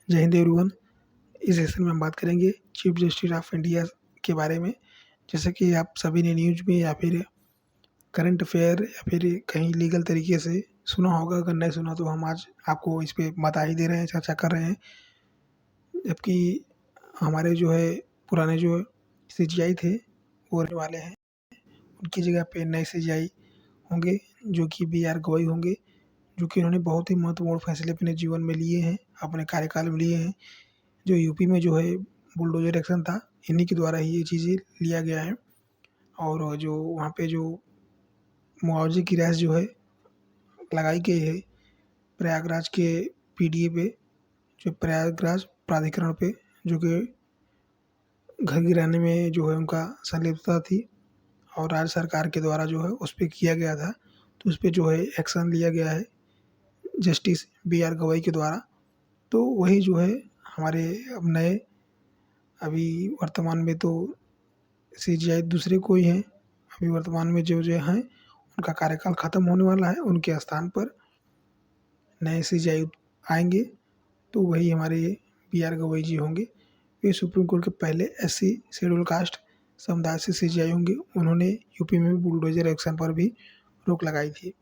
जय हिंद एवरीवन। इस सेशन में हम बात करेंगे चीफ जस्टिस ऑफ इंडिया के बारे में। जैसे कि आप सभी ने न्यूज़ में या फिर करंट अफेयर या फिर कहीं लीगल तरीके से सुना होगा, अगर नहीं सुना तो हम आज आपको इस पे बता ही दे रहे हैं, चर्चा कर रहे हैं। जबकि हमारे जो है पुराने जो सीजीआई थे वो रहने वाले हैं, उनकी जगह पे नए सीजीआई होंगे जो कि BR गवई होंगे, जो कि उन्होंने बहुत ही महत्वपूर्ण फैसले अपने जीवन में लिए हैं, अपने कार्यकाल में लिए हैं। जो यूपी में जो है बुलडोजर एक्शन था, इन्हीं के द्वारा ही ये चीज़ें लिया गया है। और जो वहाँ पे जो मुआवजे की राशि जो है लगाई गई है प्रयागराज के PDA पे, जो प्रयागराज प्राधिकरण पे, जो कि घर गिराने में जो है उनका संलिप्तता थी और राज्य सरकार के द्वारा जो है उस पर किया गया था, तो उस पर जो है एक्शन लिया गया है जस्टिस BR गवई के द्वारा। तो वही जो है हमारे अब नए अभी वर्तमान में तो सीजीआई दूसरे कोई हैं। अभी वर्तमान में जो हैं उनका कार्यकाल ख़त्म होने वाला है, उनके स्थान पर नए सीजीआई आएंगे, तो वही हमारे BR गवई जी होंगे। वे सुप्रीम कोर्ट के पहले SC शेड्यूल कास्ट समुदाय से सीजीआई होंगे। उन्होंने यूपी में बुलडोजर एक्शन पर भी रोक लगाई थी।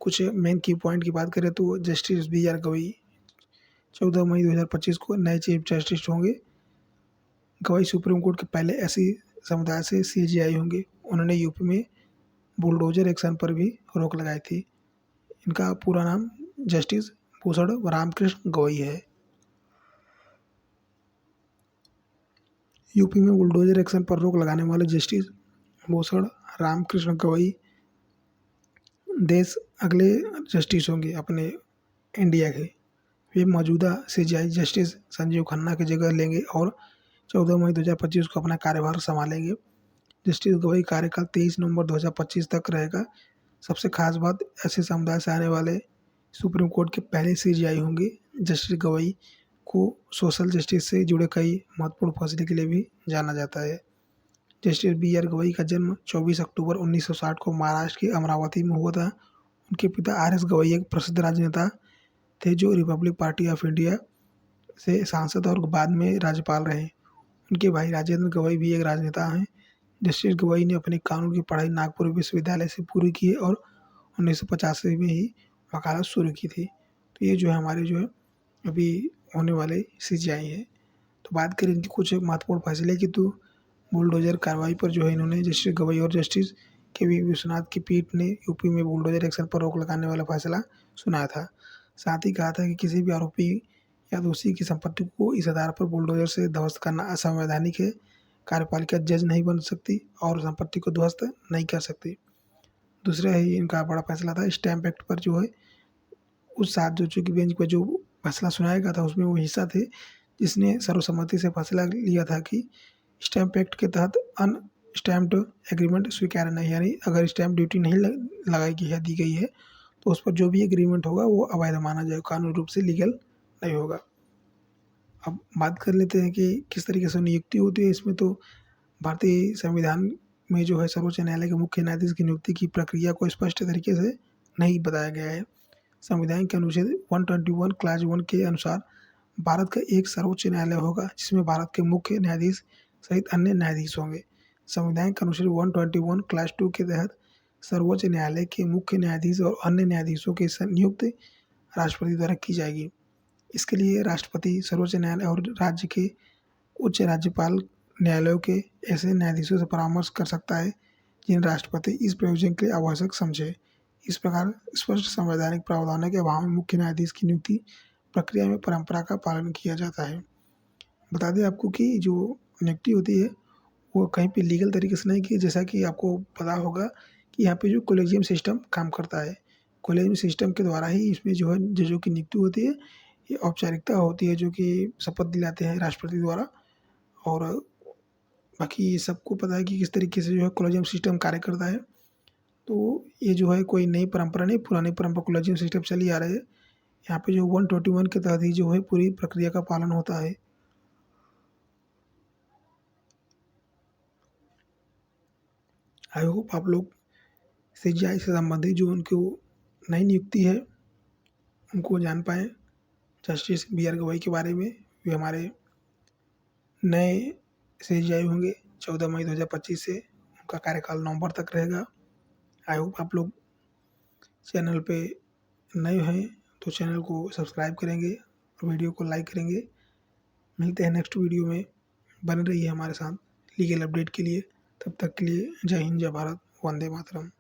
कुछ मेन की पॉइंट की बात करें तो जस्टिस BR गवई 14 मई 2025 को नए चीफ जस्टिस होंगे। गवई सुप्रीम कोर्ट के पहले SC समुदाय से सीजीआई होंगे। उन्होंने यूपी में बुलडोजर एक्शन पर भी रोक लगाई थी। इनका पूरा नाम जस्टिस भूषण रामकृष्ण गवई है। यूपी में बुलडोजर एक्शन पर रोक लगाने वाले जस्टिस भूषण रामकृष्ण गवई देश अगले जस्टिस होंगे अपने इंडिया के। वे मौजूदा सीजीआई जस्टिस संजीव खन्ना की जगह लेंगे और 14 मई 2025 को अपना कार्यभार संभालेंगे। जस्टिस गवई कार्यकाल 23 नवंबर 2025 तक रहेगा। सबसे खास बात, ऐसे समुदाय से आने वाले सुप्रीम कोर्ट के पहले सीजीआई होंगे। जस्टिस गवई को सोशल जस्टिस से जुड़े कई महत्वपूर्ण फैसले के लिए भी जाना जाता है। जस्टिस BR गवई का जन्म 24 अक्टूबर 1960 को महाराष्ट्र के अमरावती में हुआ था। उनके पिता RS गवई एक प्रसिद्ध राजनेता थे जो रिपब्लिक पार्टी ऑफ इंडिया से सांसद और बाद में राज्यपाल रहे। उनके भाई राजेंद्र गवई भी एक राजनेता हैं। जस्टिस गवई ने अपनी कानून की पढ़ाई नागपुर विश्वविद्यालय से पूरी की और 1985 में ही वकालत शुरू की थी। तो ये जो है हमारे जो है अभी होने वाले सीजीआई है। तो बात करें इनकी कुछ महत्वपूर्ण फैसले की, तो बुलडोजर कार्रवाई पर जो है इन्होंने जस्टिस गवई और जस्टिस KV विश्वनाथ की पीठ ने यूपी में बुलडोजर एक्शन पर रोक लगाने वाला फैसला सुनाया था। साथ ही कहा था कि किसी भी आरोपी या दोषी की संपत्ति को इस आधार पर बुलडोजर से ध्वस्त करना असंवैधानिक है। कार्यपालिका जज नहीं बन सकती और संपत्ति को ध्वस्त नहीं कर सकती। दूसरा ही इनका बड़ा फैसला था स्टैम्प एक्ट पर, जो है उस 7 जजों की बेंच पर जो फैसला सुनाया गया था उसमें वो हिस्सा थे जिसने सर्वसम्मति से फैसला लिया था कि स्टैम्प एक्ट के तहत अन स्टैम्प्ड एग्रीमेंट स्वीकार्य नहीं, यानी अगर स्टैम्प ड्यूटी नहीं लगाई गई है, दी गई है, तो उस पर जो भी एग्रीमेंट होगा वो अवैध माना जाएगा, कानूनी रूप से लीगल नहीं होगा। अब बात कर लेते हैं कि किस तरीके से नियुक्ति होती है। इसमें तो भारतीय संविधान में जो है सर्वोच्च न्यायालय के मुख्य न्यायाधीश की नियुक्ति की प्रक्रिया को स्पष्ट तरीके से नहीं बताया गया है। संविधान के अनुच्छेद 121 क्लास 1 के अनुसार भारत का एक सर्वोच्च न्यायालय होगा जिसमें भारत के मुख्य न्यायाधीश सहित अन्य न्यायाधीश होंगे। संविधान के अनुच्छेद 121 क्लास 2 के तहत सर्वोच्च न्यायालय के मुख्य न्यायाधीश और अन्य न्यायाधीशों की नियुक्ति राष्ट्रपति द्वारा की जाएगी। इसके लिए राष्ट्रपति सर्वोच्च न्यायालय और राज्य के उच्च राज्यपाल न्यायालयों के ऐसे न्यायाधीशों से परामर्श कर सकता है जिन राष्ट्रपति इस प्रयोजन के लिए आवश्यक समझे। इस प्रकार स्पष्ट संवैधानिक प्रावधानों के अभाव में मुख्य न्यायाधीश की नियुक्ति प्रक्रिया में परंपरा का पालन किया जाता है। बता दें आपको कि जो नियुक्ति होती है वो कहीं पे लीगल तरीके से नहीं की, जैसा कि आपको पता होगा कि यहाँ पे जो कोलेजियम सिस्टम काम करता है, कोलेजियम सिस्टम के द्वारा ही इसमें जो है जजों की नियुक्ति होती है। ये औपचारिकता होती है जो कि शपथ दिलाते हैं राष्ट्रपति द्वारा। और बाकी सबको पता है कि किस तरीके से जो है कोलेजियम सिस्टम कार्य करता है। तो ये जो है कोई नई परंपरा नहीं, पुरानी परंपरा कोलेजियम सिस्टम चली आ रही है। यहाँ पे जो 121 के तहत ही जो है पूरी प्रक्रिया का पालन होता है। आई होप आप लोग सीजीआई से संबंधित जो उनको नई नियुक्ति है उनको जान पाएँ। जस्टिस बी आर गवई के बारे में। वे हमारे नए सीजेआई होंगे 14 मई 2025 से। उनका कार्यकाल नवंबर तक रहेगा। आई होप आप लोग चैनल पे नए हैं तो चैनल को सब्सक्राइब करेंगे और वीडियो को लाइक करेंगे। मिलते हैं नेक्स्ट वीडियो में। बने रहिए हमारे साथ लीगल अपडेट के लिए। तब तक के लिए जय हिंद, जय भारत, वंदे मातरम।